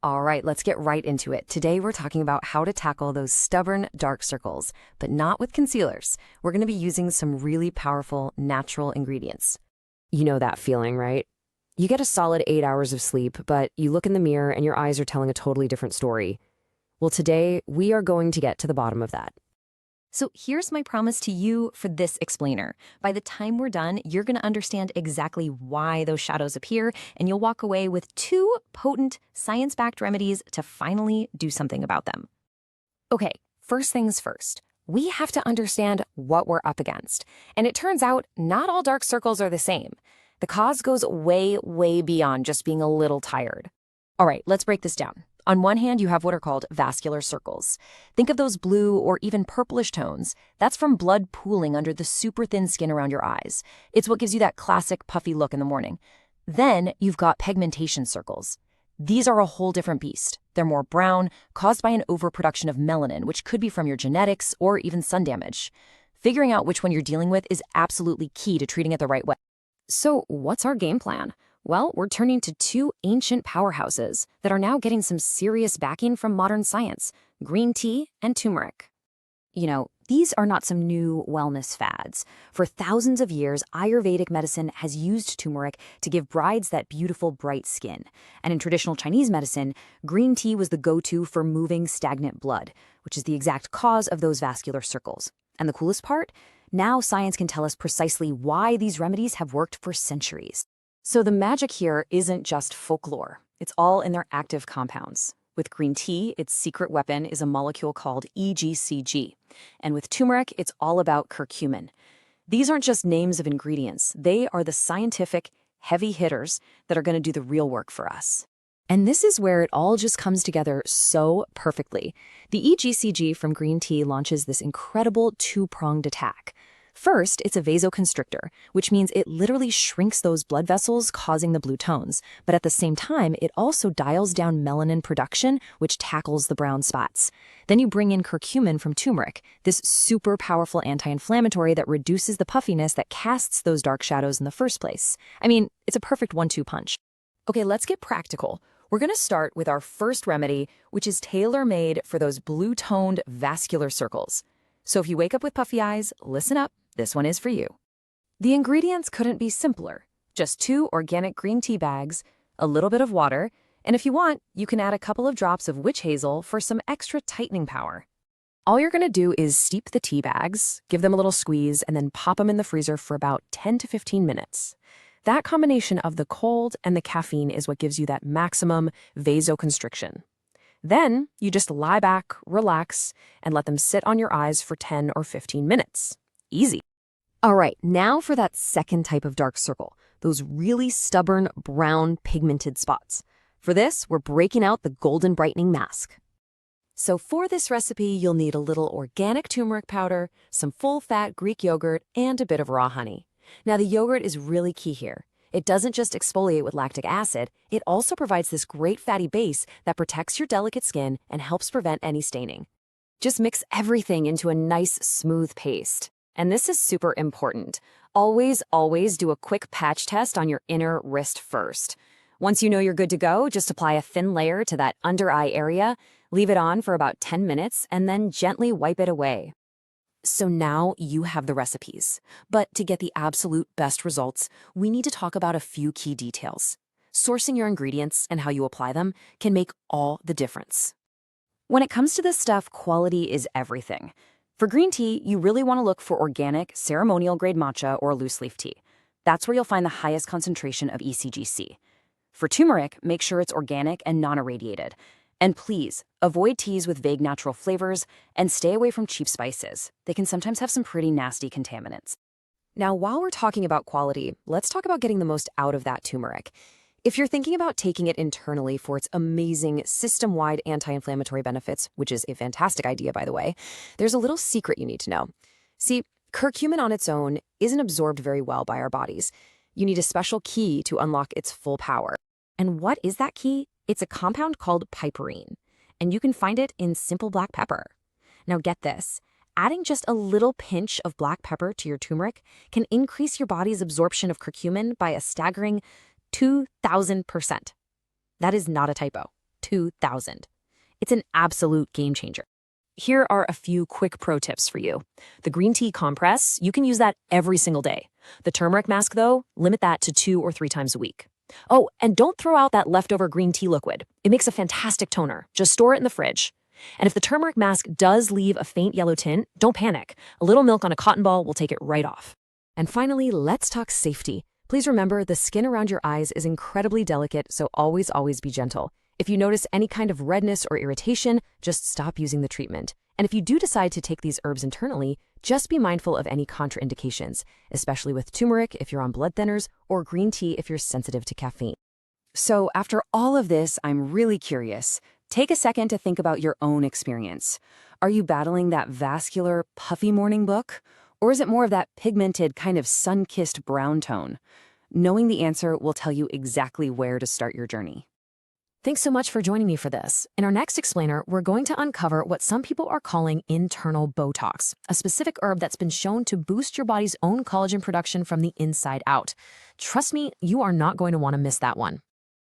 All right, let's get right into it. Today we're talking about how to tackle those stubborn dark circles, but not with concealers. We're going to be using some really powerful natural ingredients. You know that feeling, right? You get a solid 8 hours of sleep, but you look in the mirror and your eyes are telling a totally different story. Well, today we are going to get to the bottom of that. So here's my promise to you for this explainer. By the time we're done, you're going to understand exactly why those shadows appear, and you'll walk away with 2 potent, science-backed remedies to finally do something about them. Okay, first things first. We have to understand what we're up against. And it turns out not all dark circles are the same. The cause goes way, way beyond just being a little tired. All right, let's break this down. On one hand, you have what are called vascular circles. Think of those blue or even purplish tones. That's from blood pooling under the super thin skin around your eyes. It's what gives you that classic puffy look in the morning. Then you've got pigmentation circles. These are a whole different beast. They're more brown, caused by an overproduction of melanin, which could be from your genetics or even sun damage. Figuring out which one you're dealing with is absolutely key to treating it the right way. So what's our game plan? Well, we're turning to 2 ancient powerhouses that are now getting some serious backing from modern science: green tea and turmeric. You know, these are not some new wellness fads. For thousands of years, Ayurvedic medicine has used turmeric to give brides that beautiful, bright skin. And in traditional Chinese medicine, green tea was the go-to for moving stagnant blood, which is the exact cause of those vascular circles. And the coolest part? Now science can tell us precisely why these remedies have worked for centuries. So the magic here isn't just folklore. It's all in their active compounds. With green tea, its secret weapon is a molecule called EGCG. And with turmeric, it's all about curcumin. These aren't just names of ingredients. They are the scientific heavy hitters that are going to do the real work for us. And this is where it all just comes together so perfectly. The EGCG from green tea launches this incredible 2-pronged attack. First, it's a vasoconstrictor, which means it literally shrinks those blood vessels, causing the blue tones. But at the same time, it also dials down melanin production, which tackles the brown spots. Then you bring in curcumin from turmeric, this super powerful anti-inflammatory that reduces the puffiness that casts those dark shadows in the first place. I mean, it's a perfect 1-2 punch. Okay, let's get practical. We're going to start with our first remedy, which is tailor-made for those blue-toned vascular circles. So if you wake up with puffy eyes, listen up. This one is for you. The ingredients couldn't be simpler. Just 2 organic green tea bags, a little bit of water, and if you want, you can add a couple of drops of witch hazel for some extra tightening power. All you're going to do is steep the tea bags, give them a little squeeze, and then pop them in the freezer for about 10 to 15 minutes. That combination of the cold and the caffeine is what gives you that maximum vasoconstriction. Then you just lie back, relax, and let them sit on your eyes for 10 or 15 minutes. Easy. All right, now for that second type of dark circle, those really stubborn, brown, pigmented spots. For this, we're breaking out the golden brightening mask. So for this recipe, you'll need a little organic turmeric powder, some full-fat Greek yogurt, and a bit of raw honey. Now, the yogurt is really key here. It doesn't just exfoliate with lactic acid, it also provides this great fatty base that protects your delicate skin and helps prevent any staining. Just mix everything into a nice, smooth paste. And this is super important. Always, always do a quick patch test on your inner wrist first. Once you know you're good to go, just apply a thin layer to that under eye area, leave it on for about 10 minutes, and then gently wipe it away. So now you have the recipes. But to get the absolute best results, we need to talk about a few key details. Sourcing your ingredients and how you apply them can make all the difference. When it comes to this stuff, quality is everything. For green tea, you really want to look for organic, ceremonial-grade matcha or loose-leaf tea. That's where you'll find the highest concentration of ECGC. For turmeric, make sure it's organic and non-irradiated. And please, avoid teas with vague natural flavors and stay away from cheap spices. They can sometimes have some pretty nasty contaminants. Now, while we're talking about quality, let's talk about getting the most out of that turmeric. If you're thinking about taking it internally for its amazing system-wide anti-inflammatory benefits, which is a fantastic idea, by the way, there's a little secret you need to know. See, curcumin on its own isn't absorbed very well by our bodies. You need a special key to unlock its full power. And what is that key? It's a compound called piperine, and you can find it in simple black pepper. Now get this. Adding just a little pinch of black pepper to your turmeric can increase your body's absorption of curcumin by a staggering 2,000%. That is not a typo. 2000. It's an absolute game changer. Here are a few quick pro tips for you. The green tea compress, you can use that every single day. The turmeric mask, though, limit that to 2 or 3 times a week. Oh, and don't throw out that leftover green tea liquid. It makes a fantastic toner. Just store it in the fridge. And if the turmeric mask does leave a faint yellow tint, don't panic. A little milk on a cotton ball will take it right off. And finally, let's talk safety. Please remember, the skin around your eyes is incredibly delicate, so always be gentle. If you notice any kind of redness or irritation, just stop using the treatment. And if you do decide to take these herbs internally, just be mindful of any contraindications, especially with turmeric if you're on blood thinners or green tea if you're sensitive to caffeine. So after all of this, I'm really curious. Take a second to think about your own experience. Are you battling that vascular, puffy morning look? Or is it more of that pigmented, kind of sun-kissed brown tone? Knowing the answer will tell you exactly where to start your journey. Thanks so much for joining me for this. In our next explainer, we're going to uncover what some people are calling internal Botox, a specific herb that's been shown to boost your body's own collagen production from the inside out. Trust me, you are not going to want to miss that one.